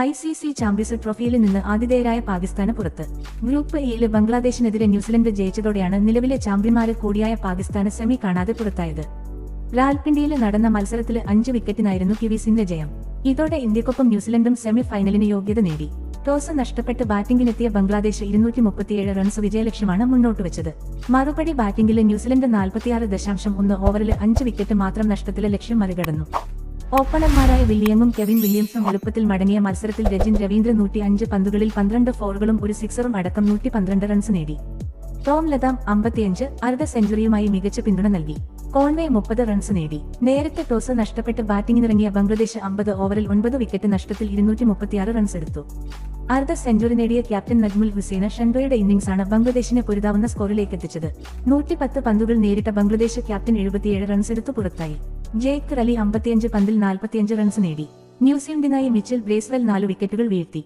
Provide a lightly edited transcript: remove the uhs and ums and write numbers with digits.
ICC champions ട്രോഫിയിൽ നിന്ന് ആതിഥേയരായ പാകിസ്ഥാന് പുറത്ത്. ഗ്രൂപ്പ് ഇയിൽ ബംഗ്ലാദേശിനെതിരെ ന്യൂസിലൻഡ് ജയിച്ചതോടെയാണ് നിലവിലെ ചാമ്പ്യന്മാര് കൂടിയായ പാകിസ്ഥാന് സെമി കാണാതെ പുറത്തായത്. റാൽപിണ്ടിയിൽ നടന്ന മത്സരത്തിൽ 5 വിക്കറ്റിനായിരുന്നു കിവീസിന്റെ ജയം. ഇതോടെ ഇന്ത്യക്കൊപ്പം ന്യൂസിലൻഡും സെമി ഫൈനലിന് യോഗ്യത നേടി. ടോസ് നഷ്ടപ്പെട്ട് ബാറ്റിംഗിനെത്തിയ ബംഗ്ലാദേശ് 237 റൺസ് വിജയലക്ഷ്യമാണ് മുന്നോട്ടുവച്ചത്. മറുപടി ബാറ്റിംഗിൽ ന്യൂസിലൻഡ് 46.1 ഓവറിൽ 5 വിക്കറ്റ് മാത്രം നഷ്ടത്തിലെ ലക്ഷ്യം മറികടന്നു. ഓപ്പണർമാരായ വില്യമും കെവിൻ വില്യംസും എളുപ്പത്തിൽ മടങ്ങിയ മത്സരത്തിൽ രജിൻ രവീന്ദ്ര 105 പന്തുകളിൽ 12 ഫോറുകളും ഒരു സിക്സറും അടക്കം 112 റൺസ് നേടി. ടോം ലതാം 55 അർദ്ധ സെഞ്ചുറിയുമായി മികച്ച പിന്തുണ നൽകി. കോൺവേ 30 റൺസ് നേടി. നേരത്തെ ടോസ് നഷ്ടപ്പെട്ട് ബാറ്റിംഗിനിറങ്ങിയ ബംഗ്ലാദേശ് 50 ഓവറിൽ 9 വിക്കറ്റ് നഷ്ടത്തിൽ 236 റൺസ് എടുത്തു. അർദ്ധ സെഞ്ചുറി നേടിയ ക്യാപ്റ്റൻ നജ്മുൽ ഹുസൈന ഷൻഡോയുടെ ഇന്നിംഗ്സാണ് ബംഗ്ലാദേശിനെ പൊരുതാവുന്ന സ്കോറിലേക്ക് എത്തിച്ചത്. 110 പന്തുകൾ നേരിട്ട ബംഗ്ലാദേശ് ക്യാപ്റ്റൻ 77 റൺസ് എടുത്തു പുറത്തായി. ജയ്കർ അലി 55 പന്തിൽ 45 റൺസ് നേടി. ന്യൂസിലൻഡിനായി മിച്ചൽ ബ്രേസ്വെൽ 4 വിക്കറ്റുകൾ വീഴ്ത്തി.